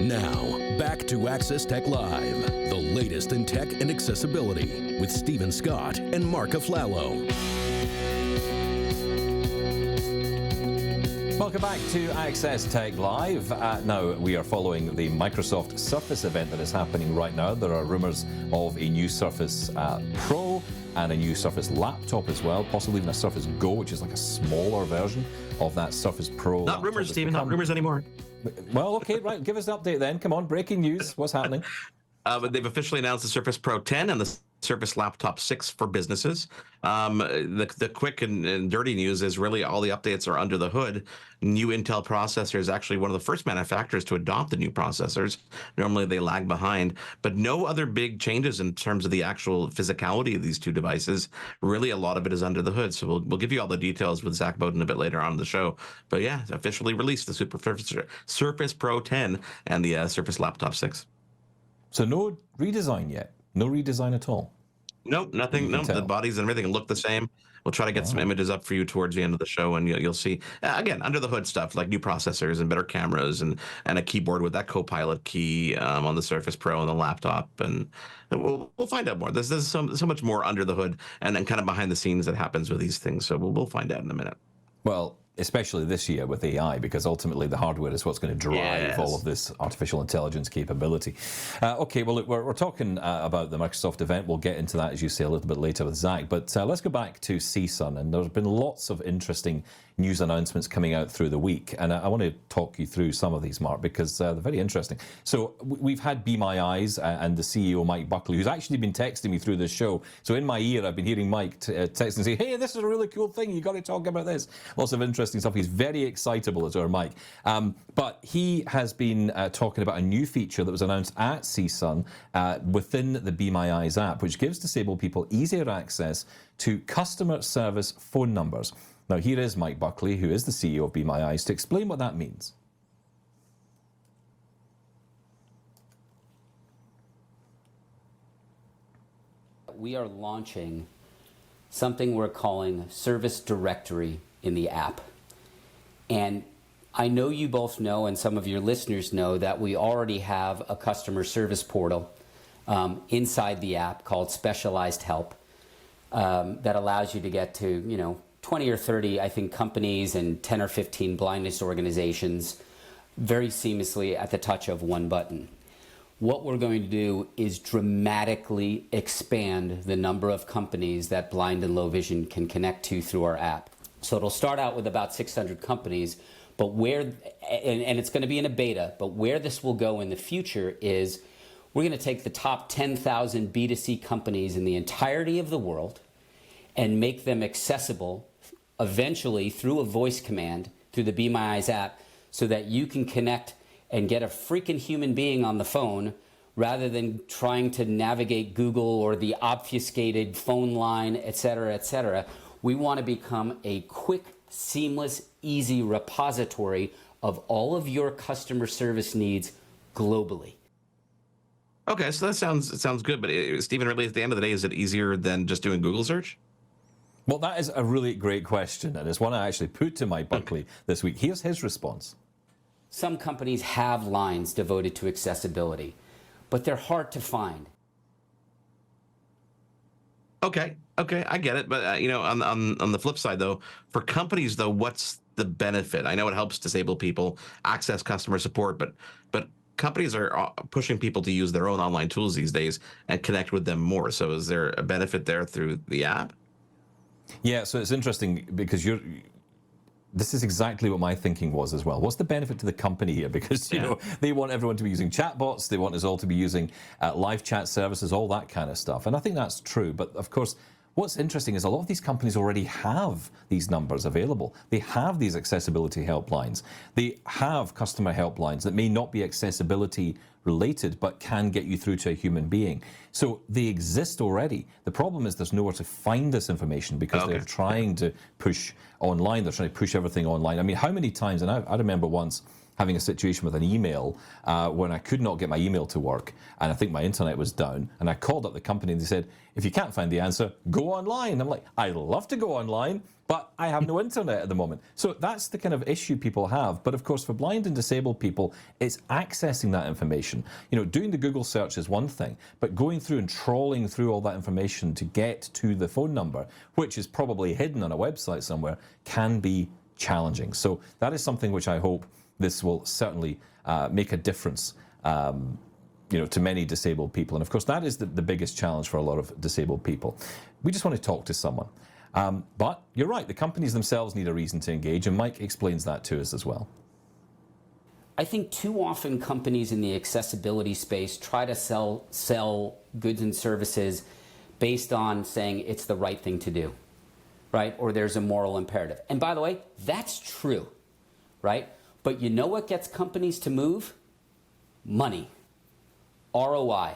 Now, back to Access Tech Live, the latest in tech and accessibility with Stephen Scott and Marc Aflalo. Welcome back to Access Tech Live. Now, we are following the Microsoft Surface event that is happening right now. There are rumors of a new Surface Pro and a new Surface laptop as well, possibly even a Surface Go, which is like a smaller version of that Surface Pro. Not rumors, Stephen, not rumors anymore. Well, okay, right. Give us an update then. Come on, breaking news. What's happening? But they've officially announced the Surface Pro 10 and the Surface Laptop 6 for businesses. The quick and dirty news is really all the updates are under the hood. New Intel processor is actually one of the first manufacturers to adopt the new processors. Normally they lag behind, but no other big changes in terms of the actual physicality of these two devices. Really, a lot of it is under the hood. So we'll give you all the details with Zach Bowden a bit later on in the show. But yeah, officially released the Surface Pro 10 and the Surface Laptop 6. So no redesign yet? No redesign at all? Nope, nothing. No, the bodies and everything look the same. We'll try to get some images up for you towards the end of the show, and you'll see, again, under the hood stuff, like new processors and better cameras and a keyboard with that Copilot key on the Surface Pro and the laptop. And we'll find out more. There's so much more under the hood and then kind of behind the scenes that happens with these things. So we'll find out in a minute. Well, especially this year with AI, because ultimately the hardware is what's going to drive all of this artificial intelligence capability. Okay, well, look, we're talking about the Microsoft event. We'll get into that, as you say, a little bit later with Zach. But let's go back to CSUN. And there's been lots of interesting news announcements coming out through the week. And I want to talk you through some of these, Mark, because they're very interesting. So we've had Be My Eyes and the CEO, Mike Buckley, who's actually been texting me through this show. So in my ear, I've been hearing Mike text and say, hey, this is a really cool thing. You got to talk about this. Lots of interesting stuff. He's very excitable, as our Mike. But he has been talking about a new feature that was announced at CSUN within the Be My Eyes app, which gives disabled people easier access to customer service phone numbers. Now, here is Mike Buckley, who is the CEO of Be My Eyes, to explain what that means. We are launching something we're calling Service Directory in the app. And I know you both know, and some of your listeners know, that we already have a customer service portal inside the app called Specialized Help that allows you to get to, 20 or 30, I think, companies and 10 or 15 blindness organizations very seamlessly at the touch of one button. What we're going to do is dramatically expand the number of companies that blind and low vision can connect to through our app. So it'll start out with about 600 companies, but and it's going to be in a beta, but where this will go in the future is we're going to take the top 10,000 B2C companies in the entirety of the world and make them accessible eventually through a voice command through the Be My Eyes app so that you can connect and get a freaking human being on the phone rather than trying to navigate Google or the obfuscated phone line, et cetera, et cetera. We want to become a quick, seamless, easy repository of all of your customer service needs globally. Okay, so that sounds good, but Stephen, really, at the end of the day, is it easier than just doing Google search? Well, that is a really great question, and it's one I actually put to Mike Buckley this week. Here's his response. Some companies have lines devoted to accessibility, but they're hard to find. Okay, I get it, but on the flip side, though, for companies, though, what's the benefit? I know it helps disabled people access customer support, but companies are pushing people to use their own online tools these days and connect with them more. So is there a benefit there through the app? Yeah, so it's interesting because this is exactly what my thinking was as well. What's the benefit to the company here? Because, they want everyone to be using chatbots. They want us all to be using live chat services, all that kind of stuff. And I think that's true. But of course, what's interesting is a lot of these companies already have these numbers available. They have these accessibility helplines. They have customer helplines that may not be accessibility related, but can get you through to a human being. So they exist already. The problem is there's nowhere to find this information because they're trying to push online. They're trying to push everything online. I mean, how many times, and I remember once having a situation with an email when I could not get my email to work, and I think my internet was down, and I called up the company and they said, if you can't find the answer, go online. I'm like, I love to go online, but I have no internet at the moment. So that's the kind of issue people have. But of course, for blind and disabled people, it's accessing that information. You know, doing the Google search is one thing, but going through and trawling through all that information to get to the phone number, which is probably hidden on a website somewhere, can be challenging. So that is something which I hope this will certainly make a difference, you know, to many disabled people. And of course, that is the biggest challenge for a lot of disabled people. We just want to talk to someone. But you're right, the companies themselves need a reason to engage, and Mike explains that to us as well. I think too often companies in the accessibility space try to sell goods and services based on saying it's the right thing to do, right? Or there's a moral imperative. And by the way, that's true, right? But you know what gets companies to move? Money, ROI,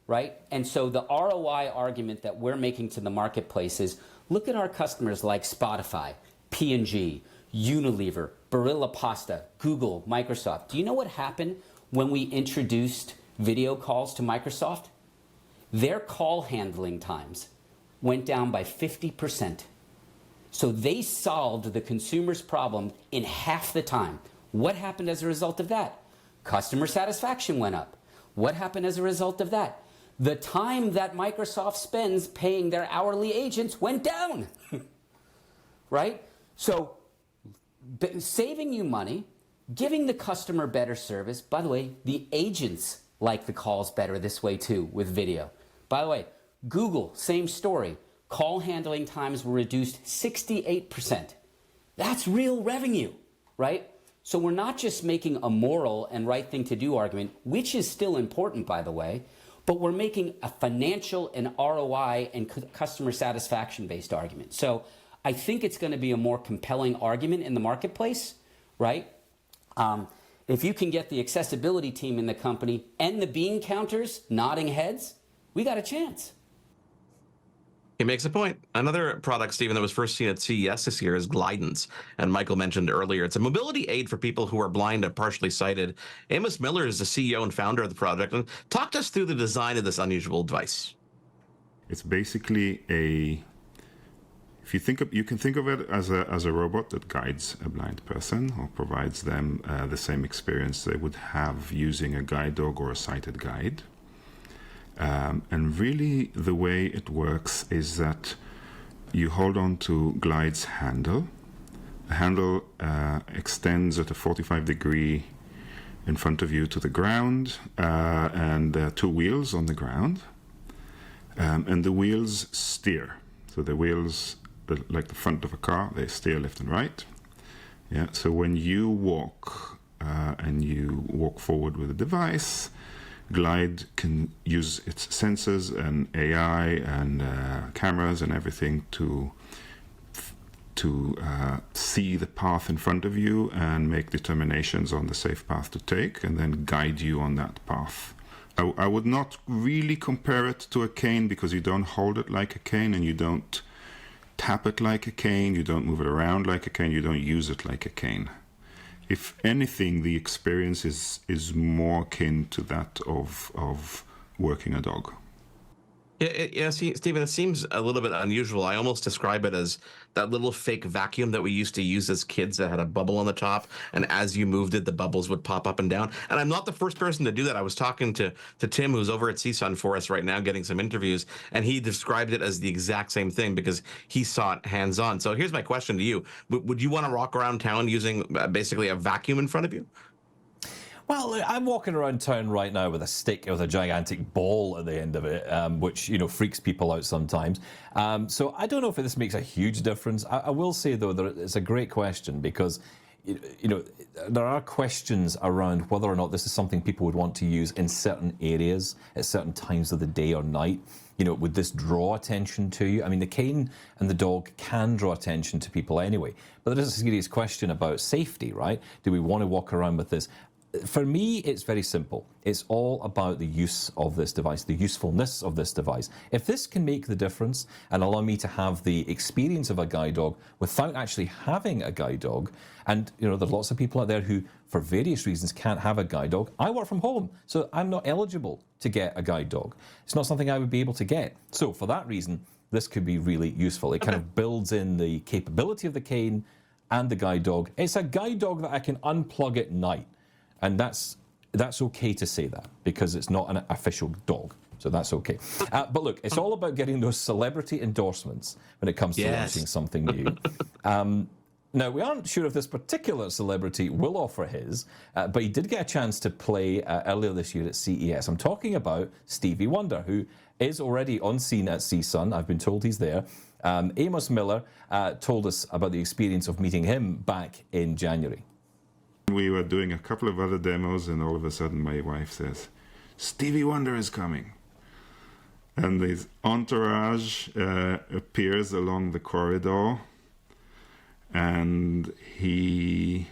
right? And so the ROI argument that we're making to the marketplace is, look at our customers like Spotify, P&G, Unilever, Barilla Pasta, Google, Microsoft. Do you know what happened when we introduced video calls to Microsoft? Their call handling times went down by 50%. So they solved the consumer's problem in half the time. What happened as a result of that? Customer satisfaction went up. What happened as a result of that? The time that Microsoft spends paying their hourly agents went down, right? So saving you money, giving the customer better service. By the way, the agents like the calls better this way too with video. By the way, Google, same story. Call handling times were reduced 68%. That's real revenue, right? So we're not just making a moral and right thing to do argument, which is still important, by the way, but we're making a financial and ROI and customer satisfaction based argument. So I think it's going to be a more compelling argument in the marketplace, right? If you can get the accessibility team in the company and the bean counters nodding heads, we got a chance. He makes a point. Another product, Stephen, that was first seen at CES this year is Glidance. And Michael mentioned earlier, it's a mobility aid for people who are blind and partially sighted. Amos Miller is the CEO and founder of the project, and talked us through the design of this unusual device. It's basically if you think of, you can think of it as a robot that guides a blind person or provides them the same experience they would have using a guide dog or a sighted guide. And really the way it works is that you hold on to Glide's handle. The handle extends at a 45-degree in front of you to the ground, and there are two wheels on the ground. And the wheels steer. So the wheels, like the front of a car, they steer left and right. Yeah. So when you walk and you walk forward with a device, Glide can use its sensors and AI and cameras and everything to see the path in front of you and make determinations on the safe path to take, and then guide you on that path. I would not really compare it to a cane, because you don't hold it like a cane and you don't tap it like a cane, you don't move it around like a cane, you don't use it like a cane. If anything, the experience is more akin to that of working a dog. Yeah, see, Stephen, it seems a little bit unusual. I almost describe it as that little fake vacuum that we used to use as kids that had a bubble on the top, and as you moved it, the bubbles would pop up and down. And I'm not the first person to do that. I was talking to Tim, who's over at CSUN for us right now, getting some interviews, and he described it as the exact same thing because he saw it hands-on. So here's my question to you. Would you want to walk around town using basically a vacuum in front of you? Well, I'm walking around town right now with a stick with a gigantic ball at the end of it, which, you know, freaks people out sometimes. So I don't know if this makes a huge difference. I will say, though, that it's a great question because, you know, there are questions around whether or not this is something people would want to use in certain areas at certain times of the day or night. You know, would this draw attention to you? I mean, the cane and the dog can draw attention to people anyway. But there is a serious question about safety, right? Do we want to walk around with this? for me, it's very simple. It's all about the use of this device, the usefulness of this device. If this can make the difference and allow me to have the experience of a guide dog without actually having a guide dog, and there's lots of people out there who, for various reasons, can't have a guide dog. I work from home, so I'm not eligible to get a guide dog. It's not something I would be able to get. So for that reason, this could be really useful. It kind of builds in the capability of the cane and the guide dog. It's a guide dog that I can unplug at night. And that's okay to say that, because it's not an official dog. So that's okay. But look, it's all about getting those celebrity endorsements when it comes to launching something new. Now, we aren't sure if this particular celebrity will offer his, but he did get a chance to play earlier this year at CES. I'm talking about Stevie Wonder, who is already on scene at CSUN. I've been told he's there. Amos Miller told us about the experience of meeting him back in January. We were doing a couple of other demos, and all of a sudden my wife says, "Stevie Wonder is coming." And his entourage appears along the corridor, and we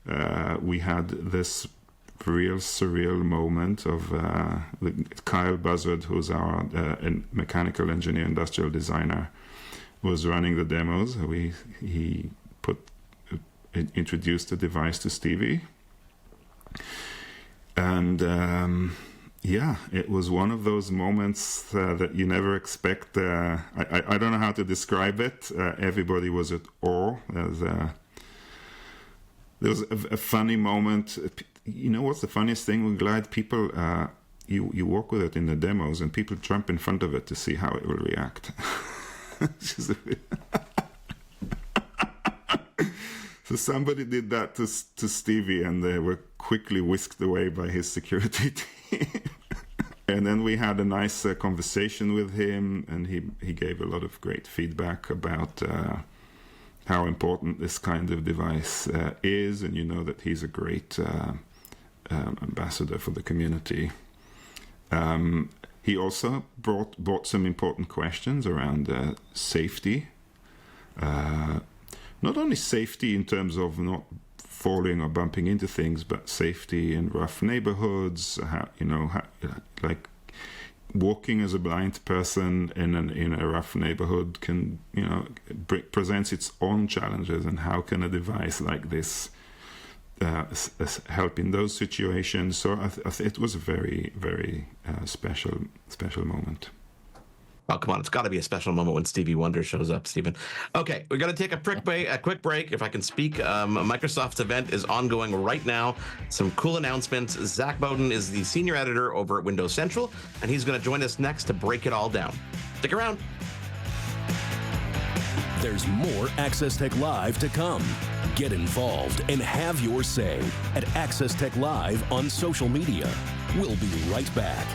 had this real surreal moment of Kyle Buzzard, who's our mechanical engineer, industrial designer, was running the demos. He introduced the device to Stevie, and it was one of those moments that you never expect. I don't know how to describe it. Everybody was at awe. There was a funny moment. What's the funniest thing with Glide? People, you walk with it in the demos, and people jump in front of it to see how it will react. So somebody did that to Stevie, and they were quickly whisked away by his security team. And then we had a nice conversation with him, and he gave a lot of great feedback about how important this kind of device is, and that he's a great ambassador for the community. He also brought some important questions around safety. Not only safety in terms of not falling or bumping into things, but safety in rough neighborhoods. Like walking as a blind person in a rough neighborhood can presents its own challenges, and how can a device like this help in those situations? So it was a very, very special moment. Oh, come on. It's got to be a special moment when Stevie Wonder shows up, Stephen. Okay, we're going to take a quick break. If I can speak, Microsoft's event is ongoing right now. Some cool announcements. Zach Bowden is the senior editor over at Windows Central, and he's going to join us next to break it all down. Stick around. There's more Access Tech Live to come. Get involved and have your say at Access Tech Live on social media. We'll be right back.